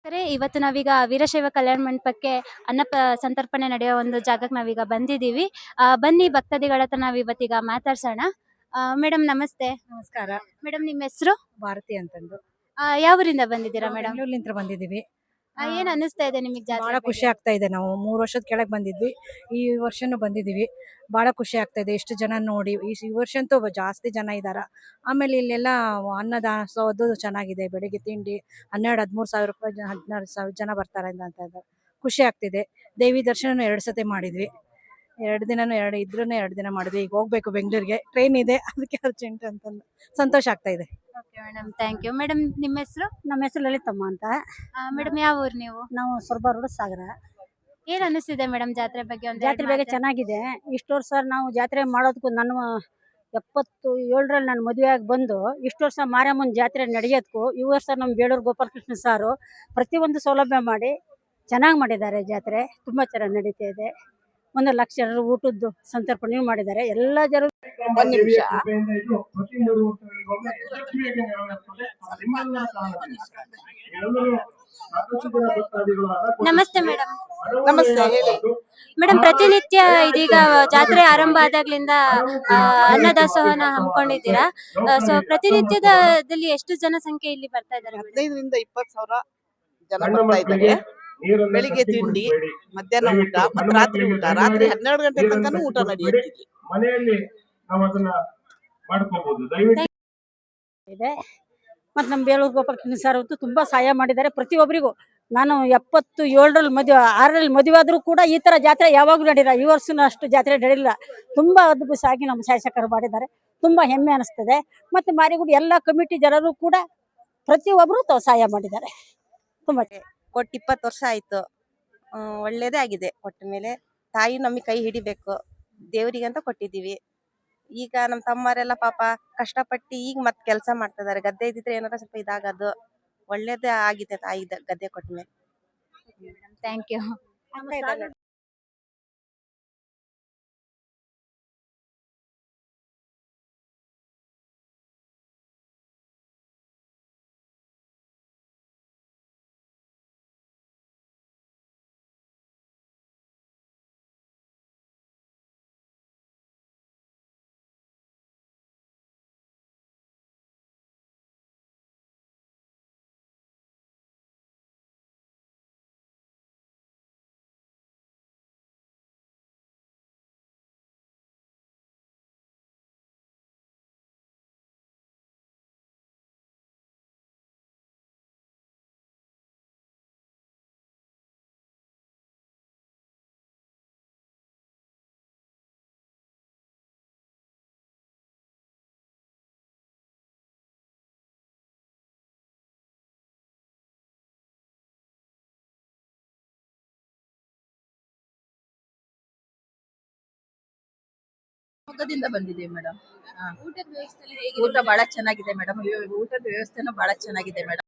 ಇವತ್ತು ನಾವೀಗ ವೀರಶೈವ ಕಲ್ಯಾಣ ಮಂಟಪಕ್ಕೆ ಸಂತರ್ಪಣೆ ನಡೆಯೋ ಒಂದು ಜಾಗಕ್ಕೆ ನಾವೀಗ ಬಂದಿದ್ದೀವಿ. ಬನ್ನಿ ಭಕ್ತಾದಿಗಳ ಹತ್ರ ನಾವ್ ಇವತ್ತೀಗ ಮಾತಾಡ್ಸೋಣ. ಮೇಡಮ್ ನಮಸ್ತೆ. ನಮಸ್ಕಾರ. ಮೇಡಮ್ ನಿಮ್ಮ ಹೆಸರು? ಭಾರತಿ ಅಂತಂದು. ಯಾವ ಊರಿಂದ ಬಂದಿದ್ದೀರಾ ಮೇಡಮ್? ಬೆಂಗಳೂರಿನಿಂದ ಬಂದಿದ್ದೀವಿ. ಏನ್ ಅನಿಸ್ತಾ ಇದೆ ನಿಮಗೆ ಜಾತ್ರೆ ಬಹಳ ಖುಷಿ ಆಗ್ತಾ ಇದೆ. ನಾವು 3 ವರ್ಷದ ಕೆಳಗೆ ಬಂದಿದ್ವಿ, ಈ ವರ್ಷನೂ ಬಂದಿದ್ದೀವಿ. ಬಹಳ ಖುಷಿ ಆಗ್ತಾ ಇದೆ. ಎಷ್ಟು ಜನ ನೋಡಿ, ಈ ವರ್ಷ ಅಂತೂ ಜಾಸ್ತಿ ಜನ ಇದ್ದಾರ. ಆಮೇಲೆ ಇಲ್ಲೆಲ್ಲ ಅನ್ನದಾಸೋದು ಚೆನ್ನಾಗಿದೆ. ಬೆಳಿಗ್ಗೆ ತಿಂಡಿ 12-13 ಸಾವಿರ ರೂಪಾಯಿ 16,000 ಜನ ಬರ್ತಾರೆ ಅಂತ ಇದ್ದಾರೆ. ಖುಷಿ ಆಗ್ತಿದೆ. ದೇವಿ ದರ್ಶನ 2 ಸತಿ ಮಾಡಿದ್ವಿ. 2 ದಿನನೂ 2 ದಿನ ಮಾಡಿದ್ವಿ. ಈಗ ಹೋಗ್ಬೇಕು ಬೆಂಗಳೂರಿಗೆ, ಟ್ರೈನ್ ಇದೆ, ಅದಕ್ಕೆ ಅರ್ಜೆಂಟ್ ಅಂತಂದು ಸಂತೋಷ ಆಗ್ತಾ ಇದೆ. Madam thank you. ಮೇಡಮ್ ನಿಮ್ಮ ಹೆಸರು? ನಮ್ಮ ಹೆಸರು ಲಲಿತಮ್ಮ ಅಂತ. ಮೇಡಮ್ ಯಾವ ಊರು ನೀವು? ನಾವು ಸೊರಬ ರೋಡ್ ಸಾಗರ. ಏನ್ ಅನಿಸ್ತಿದೆ ಮೇಡಮ್ ಜಾತ್ರೆ ಬಗ್ಗೆ? ಜಾತ್ರೆ ಬಗ್ಗೆ ಚೆನ್ನಾಗಿದೆ. ಇಷ್ಟು ವರ್ಷ ನಾವು ಜಾತ್ರೆ ಮಾಡೋದಕ್ಕೂ ನನ್ನ 77ರಲ್ಲಿ ನಾನು ಮದುವೆಯಾಗಿ ಬಂದು ಇಷ್ಟು ವರ್ಷ ಮಾರಮ್ಮನ ಜಾತ್ರೆ ನಡೆಯೋದಕ್ಕೂ ಈ ವರ್ಷ ನಮ್ಮ ಬೇಳೂರು ಗೋಪಾಲಕೃಷ್ಣ ಸಾರು ಪ್ರತಿಯೊಂದು ಸೌಲಭ್ಯ ಮಾಡಿ ಚೆನ್ನಾಗಿ ಮಾಡಿದ್ದಾರೆ. ಜಾತ್ರೆ ತುಂಬ ಚೆನ್ನಾಗಿ ನಡೀತಾ ಇದೆ. 1 ಲಕ್ಷ ಜನರು ಊಟದ್ದು ಸಂತರ್ಪಣೆ ಮಾಡಿದ್ದಾರೆ. ಎಲ್ಲ ಜನರು ನಮಸ್ತೆ ಮೇಡಮ್. ನಮಸ್ತೆ, ಹೇಳಿ ಮೇಡಮ್, ಪ್ರತಿನಿತ್ಯ ಇದೀಗ ಜಾತ್ರೆ ಆರಂಭ ಆದಾಗ್ಲಿಂದ ಅನ್ನದಾಸೋಹನ ಹಮ್ಮಿಕೊಂಡಿದ್ದೀರಾ. ಸೊ ಪ್ರತಿನಿತ್ಯದಲ್ಲಿ ಎಷ್ಟು ಜನಸಂಖ್ಯೆ ಇಲ್ಲಿ ಬರ್ತಾ ಇದ್ದಾರೆ? 15ರಿಂದ 20 ಸಾವಿರ ಜನ ಬರ್ತಾ ಇದ್ದಾರೆ. ಬೆಳಿಗ್ಗೆ ತಿಂಡಿ, ಮಧ್ಯಾಹ್ನ ಊಟ ಮತ್ತು ರಾತ್ರಿ ಊಟ. ರಾತ್ರಿ 12 ಗಂಟೆ ತನಕ ಊಟ ನಡೆಯುತ್ತೆ ಇದೆ. ಮತ್ತು ನಮ್ಮ ಬೇಳೂರು ಗೋಪಾಲಕೃಷ್ಣ ಸಾರ್ ಅಂತೂ ತುಂಬ ಸಹಾಯ ಮಾಡಿದ್ದಾರೆ ಪ್ರತಿಯೊಬ್ಬರಿಗೂ. ನಾನು 77ರಲ್ಲಿ ಮದುವೆ 6ರಲ್ಲಿ ಮದುವೆ ಆದರೂ ಕೂಡ ಈ ಥರ ಜಾತ್ರೆ ಯಾವಾಗಲೂ ನಡೆಯಿಲ್ಲ. ಈ ವರ್ಷನೂ ಅಷ್ಟು ಜಾತ್ರೆ ನಡೆಯಲಿಲ್ಲ. ತುಂಬ ಅದ್ಭುತವಾಗಿ ನಮ್ಮ ಶಾಸಕರು ಮಾಡಿದ್ದಾರೆ. ತುಂಬ ಹೆಮ್ಮೆ ಅನಿಸ್ತದೆ. ಮತ್ತು ಮಾರಿಗುಡಿ ಎಲ್ಲ ಕಮಿಟಿ ಜನರು ಕೂಡ ಪ್ರತಿಯೊಬ್ಬರು ಸಹಾಯ ಮಾಡಿದ್ದಾರೆ. ತುಂಬ ಕೊಟ್ಟು 20 ವರ್ಷ ಆಯ್ತು. ಒಳ್ಳೇದೇ ಆಗಿದೆ. ಕೊಟ್ಟ ಮೇಲೆ ತಾಯಿ ನಮಗೆ ಕೈ ಹಿಡಿಬೇಕು, ದೇವರಿಗಂತ ಕೊಟ್ಟಿದ್ದೀವಿ. ಈಗ ನಮ್ಮ ತಮ್ಮರೆಲ್ಲ ಪಾಪ ಕಷ್ಟಪಟ್ಟು ಈಗ ಮತ್ತೆ ಕೆಲಸ ಮಾಡ್ತಾ ಇದಾರೆ. ಗದ್ದೆ ಇದ್ದಿದ್ರೆ ಏನಾರ ಸ್ವಲ್ಪ ಇದಾಗದು. ಒಳ್ಳೇದೇ ಆಗಿದೆ ತಾಯಿ ಗದ್ದೆ ಕೊಟ್ಟ ಮೇಲೆ. Thank you. ಮೊಗ್ಗದಿಂದ ಬಂದಿದ್ದೀವಿ ಮೇಡಮ್. ಊಟ ಬಹಳ ಚೆನ್ನಾಗಿದೆ ಮೇಡಮ್. ಊಟದ ವ್ಯವಸ್ಥೆನೂ ಬಹಳ ಚೆನ್ನಾಗಿದೆ ಮೇಡಮ್.